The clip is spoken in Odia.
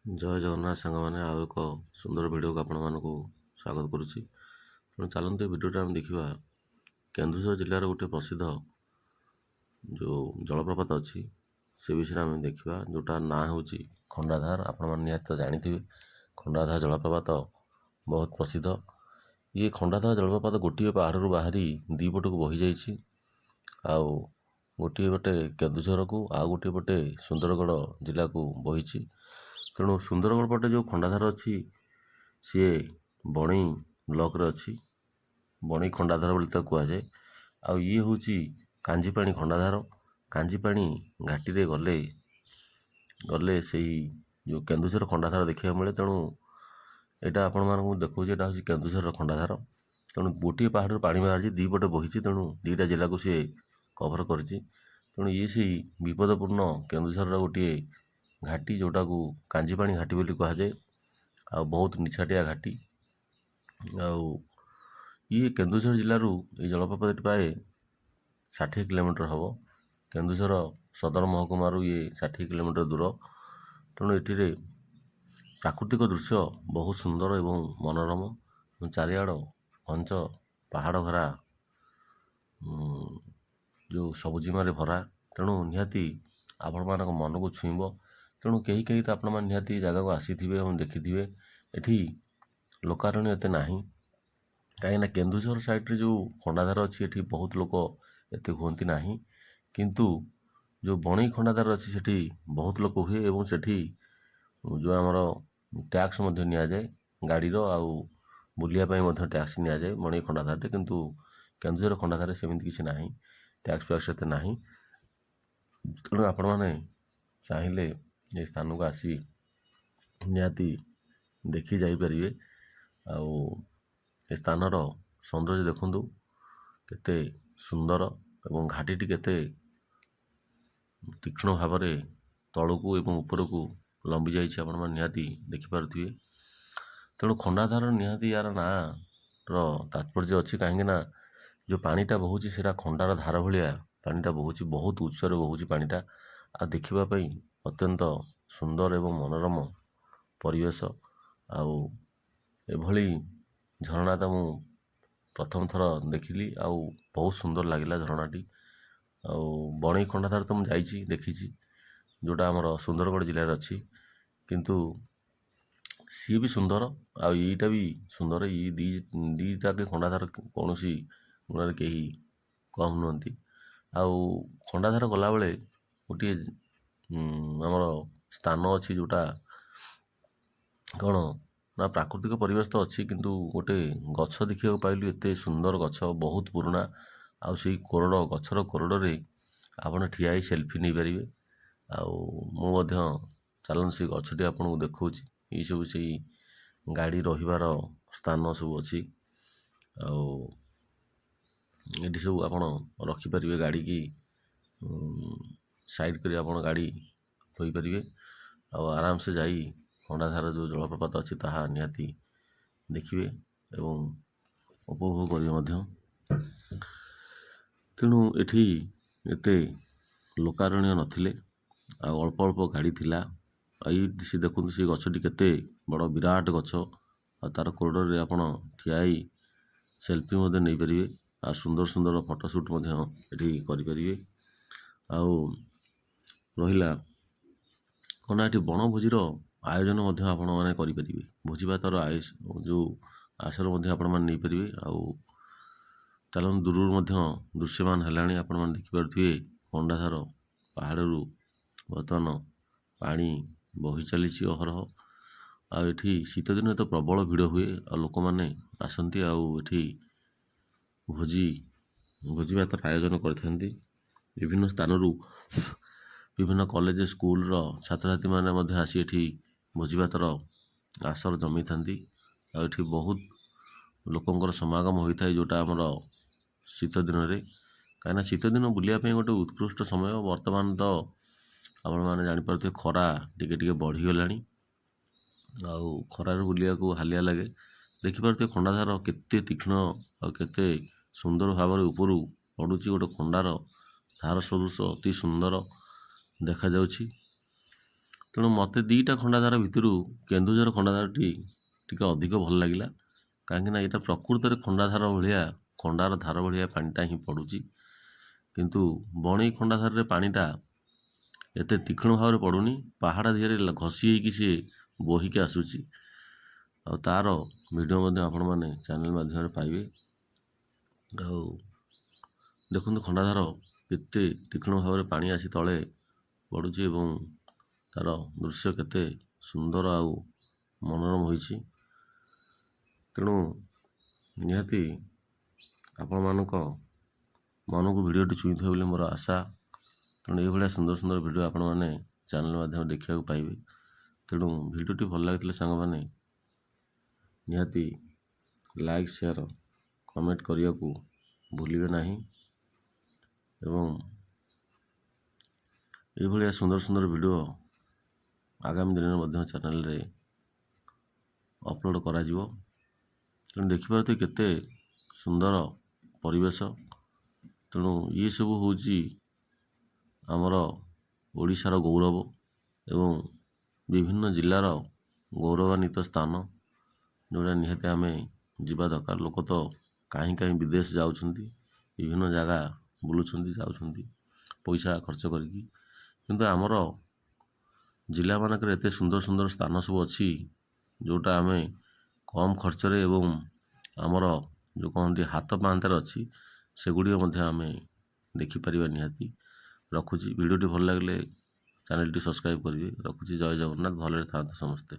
ଜୟ ଜଗନ୍ନାଥ ସାଙ୍ଗମାନେ, ଆଉ ଏକ ସୁନ୍ଦର ଭିଡ଼ିଓକୁ ଆପଣମାନଙ୍କୁ ସ୍ୱାଗତ କରୁଛି। ତେଣୁ ଚାଲନ୍ତୁ ଏ ଭିଡ଼ିଓଟା ଆମେ ଦେଖିବା କେନ୍ଦୁଝର ଜିଲ୍ଲାର ଗୋଟେ ପ୍ରସିଦ୍ଧ ଯେଉଁ ଜଳପ୍ରପାତ ଅଛି ସେ ବିଷୟରେ ଆମେ ଦେଖିବା, ଯେଉଁଟା ନାଁ ହେଉଛି ଖଣ୍ଡାଧାର। ଆପଣମାନେ ନିହାତି ତ ଜାଣିଥିବେ ଖଣ୍ଡାଧାର ଜଳପ୍ରପାତ ବହୁତ ପ୍ରସିଦ୍ଧ। ଇଏ ଖଣ୍ଡାଧାର ଜଳପ୍ରପାତ ଗୋଟିଏ ପାହାଡ଼ରୁ ବାହାରି ଦୁଇ ପଟକୁ ବହିଯାଇଛି। ଆଉ ଗୋଟିଏ ପଟେ କେନ୍ଦୁଝରକୁ ଆଉ ଗୋଟିଏ ପଟେ ସୁନ୍ଦରଗଡ଼ ଜିଲ୍ଲାକୁ ବହିଛି। ତେଣୁ ସୁନ୍ଦରଗଡ଼ ପଟେ ଯେଉଁ ଖଣ୍ଡାଧାର ଅଛି ସିଏ ବଣି ବ୍ଲକରେ ଅଛି, ବଣି ଖଣ୍ଡାଧାର ବୋଲି ତାକୁ କୁହାଯାଏ। ଆଉ ଇଏ ହେଉଛି କାଞ୍ଜିପାଣି ଖଣ୍ଡାଧାର। କାଞ୍ଜିପାଣି ଘାଟିରେ ଗଲେ ସେଇ ଯେଉଁ କେନ୍ଦୁଝର ଖଣ୍ଡାଧାର ଦେଖିବାକୁ ମିଳେ। ତେଣୁ ଏଇଟା ଆପଣମାନଙ୍କୁ ଦେଖାଉଛି, ଏଇଟା ହେଉଛି କେନ୍ଦୁଝରର ଖଣ୍ଡାଧାର। ତେଣୁ ଗୋଟିଏ ପାହାଡ଼ରୁ ପାଣି ବାହାରିଛି, ଦୁଇ ପଟେ ବହିଛି, ତେଣୁ ଦୁଇଟା ଜିଲ୍ଲାକୁ ସିଏ କଭର କରିଛି। ତେଣୁ ଇଏ ସେଇ ବିପଦପୂର୍ଣ୍ଣ କେନ୍ଦୁଝରର ଗୋଟିଏ ଘାଟି, ଯେଉଁଟାକୁ କାଞ୍ଜିପାଣି ଘାଟି ବୋଲି କୁହାଯାଏ। ଆଉ ବହୁତ ନିଛାଟିଆ ଘାଟି। ଆଉ ଇଏ କେନ୍ଦୁଝର ଜିଲ୍ଲାରୁ ଏଇ ଜଳପ୍ରପାତଟି ପ୍ରାୟ 60 କିଲୋମିଟର ହେବ। କେନ୍ଦୁଝର ସଦର ମହକୁମାରୁ ଇଏ 60 କିଲୋମିଟର ଦୂର। ତେଣୁ ଏଠିରେ ପ୍ରାକୃତିକ ଦୃଶ୍ୟ ବହୁତ ସୁନ୍ଦର ଏବଂ ମନୋରମ। ଚାରିଆଡ଼ ଘଞ୍ଚ ପାହାଡ଼ ଘେରା ଯେଉଁ ସବୁଜିମାରେ ଭରା। ତେଣୁ ନିହାତି ଆପଣମାନଙ୍କ ମନକୁ ଛୁଇଁବ। ତେଣୁ କେହି ତ ଆପଣମାନେ ନିହାତି ଜାଗାକୁ ଆସିଥିବେ ଏବଂ ଦେଖିଥିବେ। ଏଠି ଲୋକାରଣ୍ୟ ଏତେ ନାହିଁ, କାହିଁକିନା କେନ୍ଦୁଝର ସାଇଡ଼ରେ ଯେଉଁ ଖଣ୍ଡାଧାର ଅଛି ଏଠି ବହୁତ ଲୋକ ଏତେ ହୁଅନ୍ତି ନାହିଁ। କିନ୍ତୁ ଯେଉଁ ବଣେଇ ଖଣ୍ଡାଧାର ଅଛି ସେଠି ବହୁତ ଲୋକ ହୁଏ ଏବଂ ସେଠି ଯେଉଁ ଆମର ଟ୍ୟାକ୍ସ ମଧ୍ୟ ନିଆଯାଏ ଗାଡ଼ିର, ଆଉ ବୁଲିବା ପାଇଁ ମଧ୍ୟ ଟ୍ୟାକ୍ସ ନିଆଯାଏ ବଣେଇ ଖଣ୍ଡାଧାରରେ। କିନ୍ତୁ କେନ୍ଦୁଝର ଖଣ୍ଡାଧାରରେ ସେମିତି କିଛି ନାହିଁ, ଟ୍ୟାକ୍ସ ଫ୍ୟାକ୍ସ ଏତେ ନାହିଁ। ତେଣୁ ଆପଣମାନେ ଚାହିଁଲେ ଏ ସ୍ଥାନକୁ ଆସି ନିହାତି ଦେଖି ଯାଇପାରିବେ। ଆଉ ଏ ସ୍ଥାନର ସୌନ୍ଦର୍ଯ୍ୟ ଦେଖନ୍ତୁ କେତେ ସୁନ୍ଦର ଏବଂ ଘାଟିଟି କେତେ ତୀକ୍ଷ୍ଣ ଭାବରେ ତଳକୁ ଏବଂ ଉପରକୁ ଲମ୍ବି ଯାଇଛି, ଆପଣମାନେ ନିହାତି ଦେଖିପାରୁଥିବେ। ତେଣୁ ଖଣ୍ଡାଧାର ନିହାତି ୟାର ନାଁର ତାତ୍ପର୍ଯ୍ୟ ଅଛି, କାହିଁକିନା ଯେଉଁ ପାଣିଟା ବହୁଛି ସେଇଟା ଖଣ୍ଡାର ଧାର ଭଳିଆ ପାଣିଟା ବହୁଛି, ବହୁତ ଉଚ୍ଚରେ ବହୁଛି ପାଣିଟା। ଆଉ ଦେଖିବା ପାଇଁ ଅତ୍ୟନ୍ତ ସୁନ୍ଦର ଏବଂ ମନୋରମ ପରିବେଶ। ଆଉ ଏଭଳି ଝରଣା ତ ମୁଁ ପ୍ରଥମ ଥର ଦେଖିଲି, ଆଉ ବହୁତ ସୁନ୍ଦର ଲାଗିଲା ଝରଣାଟି। ଆଉ ବଣେଇ ଖଣ୍ଡାଧାର ତ ମୁଁ ଯାଇଛି, ଦେଖିଛି, ଯେଉଁଟା ଆମର ସୁନ୍ଦରଗଡ଼ ଜିଲ୍ଲାରେ ଅଛି। କିନ୍ତୁ ସିଏ ବି ସୁନ୍ଦର, ଆଉ ଏଇଟା ବି ସୁନ୍ଦର। ଏଇ ଦୁଇଟାକେ ଖଣ୍ଡାଧାର କୌଣସି ଗୁଣରେ କେହି କମ୍ ନୁହନ୍ତି। ଆଉ ଖଣ୍ଡାଧାର ଗଲାବେଳେ ଗୋଟିଏ ଆମର ସ୍ଥାନ ଅଛି, ଯେଉଁଟା କ'ଣ ନା ପ୍ରାକୃତିକ ପରିବେଶ ତ ଅଛି, କିନ୍ତୁ ଗୋଟେ ଗଛ ଦେଖିବାକୁ ପାଇଲୁ, ଏତେ ସୁନ୍ଦର ଗଛ, ବହୁତ ପୁରୁଣା। ଆଉ ସେଇ ଗଛର କୋରଡ଼ରେ ଆପଣ ଠିଆ ହେଇ ସେଲ୍ଫି ନେଇପାରିବେ। ଆଉ ମୁଁ ମଧ୍ୟ ଚାଲନ୍ତୁ ସେଇ ଗଛଟି ଆପଣଙ୍କୁ ଦେଖାଉଛି। ଏଇସବୁ ସେଇ ଗାଡ଼ି ରହିବାର ସ୍ଥାନ ସବୁ ଅଛି। ଆଉ ଏଠି ସବୁ ଆପଣ ରଖିପାରିବେ ଗାଡ଼ିକି, ସାଇଡ଼୍ କରି ଆପଣ ଗାଡ଼ି ଥୋଇପାରିବେ। ଆଉ ଆରାମସେ ଯାଇ ଖଣ୍ଡାଧାର ଯେଉଁ ଜଳପ୍ରପାତ ଅଛି ତାହା ନିହାତି ଦେଖିବେ ଏବଂ ଉପଭୋଗ କରିବେ ମଧ୍ୟ। ତେଣୁ ଏଠି ଏତେ ଲୋକାରଣ୍ୟ ନଥିଲେ, ଆଉ ଅଳ୍ପ ଅଳ୍ପ ଗାଡ଼ି ଥିଲା। ଆଉ ଏଇଠି ସେ ଦେଖନ୍ତୁ ସେ ଗଛଟି କେତେ ବଡ଼ ବିରାଟ ଗଛ, ଆଉ ତା'ର କୋରଡ଼ରେ ଆପଣ ଠିଆ ହେଇ ସେଲ୍ଫି ମଧ୍ୟ ନେଇପାରିବେ। ଆଉ ସୁନ୍ଦର ସୁନ୍ଦର ଫଟୋ ସୁଟ୍ ମଧ୍ୟ ଏଠି କରିପାରିବେ। ଆଉ ରହିଲା କ'ଣ, ଏଠି ବଣଭୋଜିର ଆୟୋଜନ ମଧ୍ୟ ଆପଣମାନେ କରିପାରିବେ। ଭୋଜିଭାତର ଯେଉଁ ଆସର ମଧ୍ୟ ଆପଣମାନେ ନେଇପାରିବେ। ଆଉ ଚାଲନ୍ତୁ ଦୂରରୁ ମଧ୍ୟ ଦୃଶ୍ୟମାନ ହେଲାଣି, ଆପଣମାନେ ଦେଖିପାରୁଥିବେ ଖଣ୍ଡାଧାର ପାହାଡ଼ରୁ ବର୍ତ୍ତମାନ ପାଣି ବହି ଚାଲିଛି ଅହରହ। ଆଉ ଏଠି ଶୀତଦିନେ ତ ପ୍ରବଳ ଭିଡ଼ ହୁଏ, ଆଉ ଲୋକମାନେ ଆସନ୍ତି ଆଉ ଏଠି ଭୋଜିଭାତର ଆୟୋଜନ କରିଥାନ୍ତି। ବିଭିନ୍ନ ସ୍ଥାନରୁ ବିଭିନ୍ନ କଲେଜ ସ୍କୁଲର ଛାତ୍ରଛାତ୍ରୀମାନେ ମଧ୍ୟ ଆସି ଏଠି ଭୋଜିଭାତର ଆସର ଜମେଇଥାନ୍ତି। ଆଉ ଏଠି ବହୁତ ଲୋକଙ୍କର ସମାଗମ ହୋଇଥାଏ, ଯେଉଁଟା ଆମର ଶୀତ ଦିନରେ। କାହିଁକିନା ଶୀତଦିନ ବୁଲିବା ପାଇଁ ଗୋଟେ ଉତ୍କୃଷ୍ଟ ସମୟ। ବର୍ତ୍ତମାନ ତ ଆପଣମାନେ ଜାଣିପାରୁଥିବେ ଖରା ଟିକେ ଟିକେ ବଢ଼ିଗଲାଣି, ଆଉ ଖରାରେ ବୁଲିବାକୁ ହାଲିଆ ଲାଗେ। ଦେଖିପାରୁଥିବେ ଖଣ୍ଡାଧାର କେତେ ତୀକ୍ଷ୍ଣ ଆଉ କେତେ ସୁନ୍ଦର ଭାବରେ ଉପରୁ ପଡ଼ୁଛି। ଗୋଟେ ଖଣ୍ଡାର ଧାର ସଦୃଶ ଅତି ସୁନ୍ଦର ଦେଖାଯାଉଛି। ତେଣୁ ମୋତେ ଦୁଇଟା ଖଣ୍ଡାଧାର ଭିତରୁ କେନ୍ଦୁଝର ଖଣ୍ଡାଧାରଟି ଟିକେ ଅଧିକ ଭଲ ଲାଗିଲା। କାହିଁକିନା ଏଇଟା ପ୍ରକୃତରେ ଖଣ୍ଡାଧାର ଭଳିଆ, ଖଣ୍ଡାର ଧାର ଭଳିଆ ପାଣିଟା ହିଁ ପଡ଼ୁଛି। କିନ୍ତୁ ବଣେଇ ଖଣ୍ଡାଧାରରେ ପାଣିଟା ଏତେ ତୀକ୍ଷ୍ଣ ଭାବରେ ପଡ଼ୁନି, ପାହାଡ଼ ଦିହରେ ଘଷି ହେଇକି ସିଏ ବୋହିକି ଆସୁଛି। ଆଉ ତା'ର ଭିଡ଼ିଓ ମଧ୍ୟ ଆପଣମାନେ ଚ୍ୟାନେଲ୍ ମାଧ୍ୟମରେ ପାଇବେ। ଆଉ ଦେଖନ୍ତୁ ଖଣ୍ଡାଧାର କେତେ ତୀକ୍ଷ୍ଣ ଭାବରେ ପାଣି ଆସି ତଳେ ପଡ଼ୁଛି ଏବଂ ତା'ର ଦୃଶ୍ୟ କେତେ ସୁନ୍ଦର ଆଉ ମନୋରମ ହୋଇଛି। ତେଣୁ ନିହାତି ଆପଣମାନଙ୍କ ମନକୁ ଭିଡ଼ିଓଟି ଛୁଇଁଥିବ ବୋଲି ମୋର ଆଶା। ତେଣୁ ଏଇଭଳିଆ ସୁନ୍ଦର ସୁନ୍ଦର ଭିଡ଼ିଓ ଆପଣମାନେ ଚ୍ୟାନେଲ୍ ମାଧ୍ୟମରେ ଦେଖିବାକୁ ପାଇବେ। ତେଣୁ ଭିଡ଼ିଓଟି ଭଲ ଲାଗିଥିଲେ ସାଙ୍ଗମାନେ ନିହାତି ଲାଇକ୍, ସେୟାର, କମେଣ୍ଟ କରିବାକୁ ଭୁଲିବେ ନାହିଁ ଏବଂ ଏଇଭଳିଆ ସୁନ୍ଦର ସୁନ୍ଦର ଭିଡ଼ିଓ ଆଗାମୀ ଦିନରେ ମଧ୍ୟ ଚ୍ୟାନେଲରେ ଅପଲୋଡ଼ କରାଯିବ। ତେଣୁ ଦେଖିପାରୁଥିବେ କେତେ ସୁନ୍ଦର ପରିବେଶ। ତେଣୁ ଇଏ ସବୁ ହେଉଛି ଆମର ଓଡ଼ିଶାର ଗୌରବ ଏବଂ ବିଭିନ୍ନ ଜିଲ୍ଲାର ଗୌରବାନ୍ୱିତ ସ୍ଥାନ, ଯେଉଁଟା ନିହାତି ଆମେ ଯିବା ଦରକାର। ଲୋକ ତ କାହିଁ ବିଦେଶ ଯାଉଛନ୍ତି, ବିଭିନ୍ନ ଜାଗା ବୁଲୁଛନ୍ତି, ଯାଉଛନ୍ତି ପଇସା ଖର୍ଚ୍ଚ କରିକି। କିନ୍ତୁ ଆମର ଜିଲ୍ଲାମାନଙ୍କରେ ଏତେ ସୁନ୍ଦର ସୁନ୍ଦର ସ୍ଥାନ ସବୁ ଅଛି, ଯେଉଁଟା ଆମେ କମ୍ ଖର୍ଚ୍ଚରେ ଏବଂ ଆମର ଯେଉଁ କହନ୍ତି ହାତ ପାହାନ୍ତାରେ ଅଛି, ସେଗୁଡ଼ିକ ମଧ୍ୟ ଆମେ ଦେଖିପାରିବା ନିହାତି। ରଖୁଛି। ଭିଡ଼ିଓଟି ଭଲ ଲାଗିଲେ ଚ୍ୟାନେଲଟି ସବସ୍କ୍ରାଇବ୍ କରିବେ। ରଖୁଛି। ଜୟ ଜଗନ୍ନାଥ। ଭଲରେ ଥାଆନ୍ତୁ ସମସ୍ତେ।